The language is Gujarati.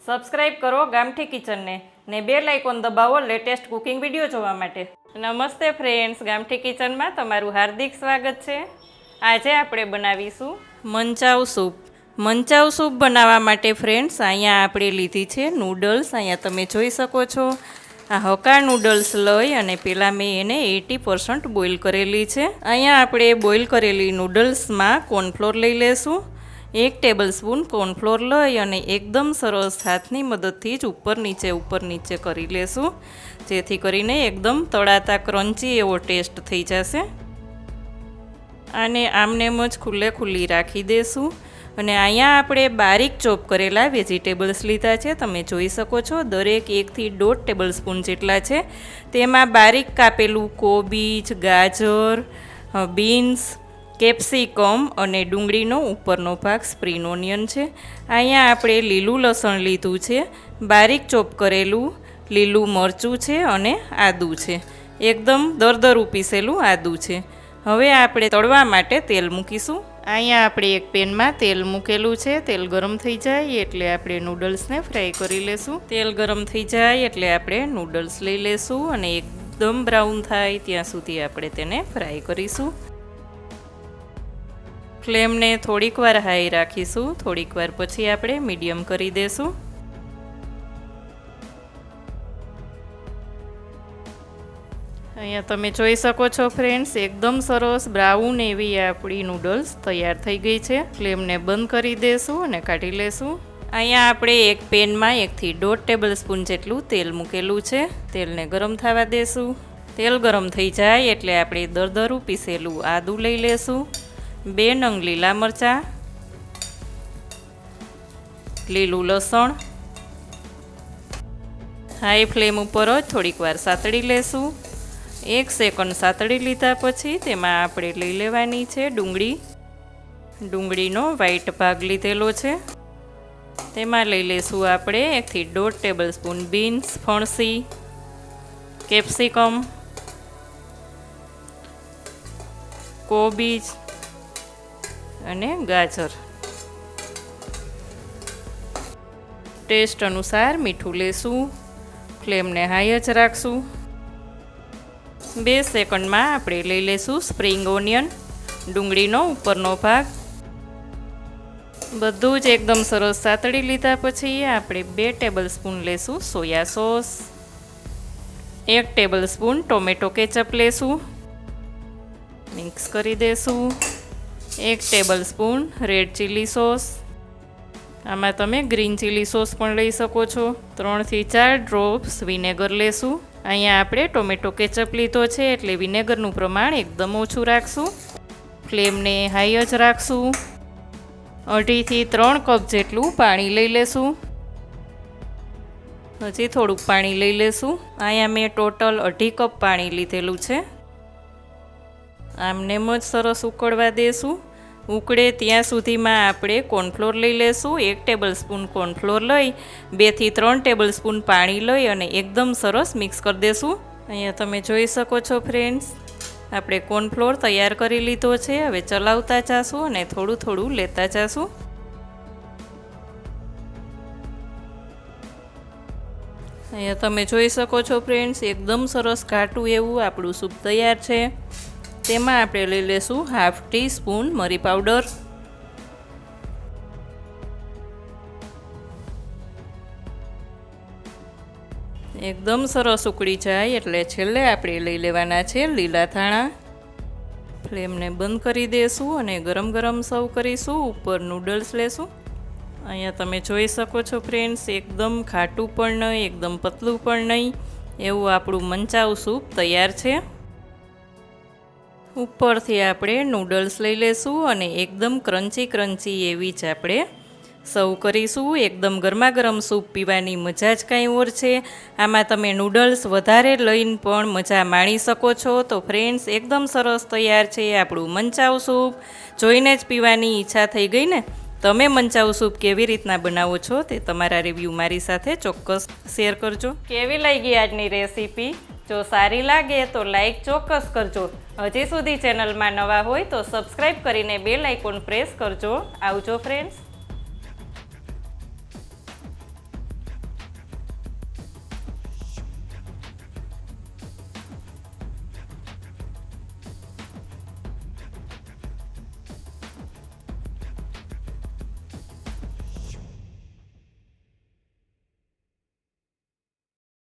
સબસ્ક્રાઇબ કરો ગામઠી કિચનને ને બેલ આઇકોન દબાવો લેટેસ્ટ કુકિંગ વિડીયો જોવા માટે. નમસ્તે ફ્રેન્ડ્સ, ગામઠી કિચનમાં તમારું હાર્દિક સ્વાગત છે. આજે આપણે બનાવીશું મંચાવ સૂપ. મંચાવ સૂપ બનાવવા માટે ફ્રેન્ડ્સ અહીંયા આપણે લીધી છે નૂડલ્સ. અહીંયા તમે જોઈ શકો છો. આ હક્કા નૂડલ્સ લઈ અને પહેલાં મેં એને 80% બોઇલ કરેલી છે. અહીંયા આપણે બોઇલ કરેલી નૂડલ્સમાં કોર્નફ્લોર લઈ લેશું. 1 ટેબલ સ્પૂન કોર્નફ્લોર લઈ અને એકદમ સરસ હાથની મદદથી જ ઉપર નીચે કરી લેશું, જેથી કરીને એકદમ તળાતા ક્રન્ચી એવો ટેસ્ટ થઈ જશે. આને આમનેમ જ ખુલ્લી રાખી દેશું. અને અહીંયા આપણે બારીક ચોપ કરેલા વેજીટેબલ્સ લીધા છે. તમે જોઈ શકો છો દરેક 1 થી 1.5 ટેબલ સ્પૂન જેટલા છે. તેમાં બારીક કાપેલું કોબીજ, ગાજર, બીન્સ, કેપ્સિકમ અને ડુંગળીનો ઉપરનો ભાગ સ્પ્રિંગ ઓનિયન છે. અહીંયા આપણે લીલું લસણ લીધું છે, બારીક ચોપ કરેલું લીલું મરચું છે અને આદું છે. એકદમ દરદરું પીસેલું આદું છે. હવે આપણે તળવા માટે તેલ મૂકીશું. અહીંયા આપણે એક પેનમાં તેલ મૂકેલું છે. તેલ ગરમ થઈ જાય એટલે આપણે નૂડલ્સને ફ્રાય કરી લેશું. તેલ ગરમ થઈ જાય એટલે આપણે નૂડલ્સ લઈ લેશું અને એકદમ બ્રાઉન થાય ત્યાં સુધી આપણે તેને ફ્રાય કરીશું. ફ્લેમને થોડીક વાર હાઈ રાખીશું. થોડીક વાર પછી આપણે મીડિયમ કરી દેશું. અહીંયા તમે જોઈ શકો છો ફ્રેન્ડ્સ, એકદમ સરસ બ્રાઉન એવી આપણી નૂડલ્સ તૈયાર થઈ ગઈ છે. ફ્લેમને બંધ કરી દેશું અને કાઢી લેશું. અહીંયા આપણે એક પેનમાં 1 થી 1.5 ટેબલ સ્પૂન જેટલું તેલ મૂકેલું છે. તેલને ગરમ થવા દેશું. તેલ ગરમ થઈ જાય એટલે આપણે દરદરું પીસેલું આદું લઈ લેશું. 2 નંગ લીલા મરચાં, લીલું લસણ હાઈ ફ્લેમ ઉપર જ થોડીક વાર સાતળી લેશું. 1 સેકન્ડ સાતળી લીધા પછી તેમાં આપણે લઈ લેવાની છે ડુંગળી. ડુંગળીનો વ્હાઈટ ભાગ લીધેલો છે. તેમાં લઈ લેશું આપણે 1 થી 1.5 ટેબલ સ્પૂન બીન્સ, ફણસી, કેપ્સિકમ, કોબીજ અને ગાજર. ટેસ્ટ અનુસાર મીઠું લેશું. ફ્લેમને હાઈ જ રાખશું. 2 સેકન્ડમાં આપણે લઈ લેશું સ્પ્રિંગ ઓનિયન, ડુંગળીનો ઉપરનો ભાગ. બધું જ એકદમ સરસ સાતળી લીધા પછી આપણે 2 ટેબલ સ્પૂન લેશું soya sauce, 1 table spoon tomato ketchup લેશું. મિક્સ કરી દેશું. 1 table spoon red chilli sauce. આમાં તમે ગ્રીન ચીલી સોસ પણ લઈ શકો છો. 3 થી 4 ડ્રોપ્સ વિનેગર લેશું. અહીંયા આપણે ટોમેટો કેચઅપ લીધો છે એટલે વિનેગરનું પ્રમાણ એકદમ ઓછું રાખશું. ફ્લેમને હાઈ જ રાખશું. 2.5 થી 3 કપ જેટલું પાણી લઈ લેશું. હજી થોડુંક પાણી લઈ લેશું. અહીંયા મેં ટોટલ 2.5 કપ પાણી લીધેલું છે. આમને જ સરસ ઉકળવા દેશું. ઉકળે ત્યાં સુધીમાં આપણે કોર્નફ્લોર લઈ લેશું. 1 ટેબલ સ્પૂન કોર્નફ્લોર લઈ 2 થી 3 ટેબલ સ્પૂન પાણી લઈ અને એકદમ સરસ મિક્સ કરી દેશું. અહીંયા તમે જોઈ શકો છો ફ્રેન્ડ્સ, આપણે કોર્નફ્લોર તૈયાર કરી લીધો છે. હવે ચલાવતા જાશું અને થોડું થોડું લેતા જાશું. અહીંયા તમે જોઈ શકો છો ફ્રેન્ડ્સ, એકદમ સરસ ઘાટું એવું આપણું સૂપ તૈયાર છે. તેમાં આપણે લઈ લેશું 1/2 ટીસ્પૂન મરી પાવડર, એકદમ સરસ ઉકળી જાય એટલે છેલ્લે આપણે લઈ લેવાના છે લીલા ધાણા. ફ્લેમને બંધ કરી દેશું અને ગરમ ગરમ સર્વ કરીશું. ઉપર નૂડલ્સ લેશું. અહીંયા તમે જોઈ શકો છો ફ્રેન્ડ્સ, એકદમ ખાટું પણ નહીં, એકદમ પતલું પણ નહીં એવું આપણું મંચાવ સૂપ તૈયાર છે. ઉપરથી આપણે નૂડલ્સ લઈ લેશું અને એકદમ ક્રન્ચી એવી જ આપણે સર્વ કરીશું. એકદમ ગરમા ગરમ સૂપ પીવાની મજા જ કાંઈ ઓર છે. આમાં તમે નૂડલ્સ વધારે લઈને પણ મજા માણી શકો છો. તો ફ્રેન્ડ્સ, એકદમ સરસ તૈયાર છે આપણું મંચાવ સૂપ. જોઈને જ પીવાની ઈચ્છા થઈ ગઈ ને. તમે મંચાવ સૂપ કેવી રીતના બનાવો છો તે તમારા રિવ્યૂ મારી સાથે ચોક્કસ શેર કરજો. કેવી લાગી આજની રેસીપી? જો સારી લાગે તો લાઈક ચોક્કસ કરજો. હજી સુધી ચેનલમાં નવા હોય તો સબસ્ક્રાઈબ કરીને બેલ આઇકોન પ્રેસ કરજો. આવજો ફ્રેન્ડ્સ.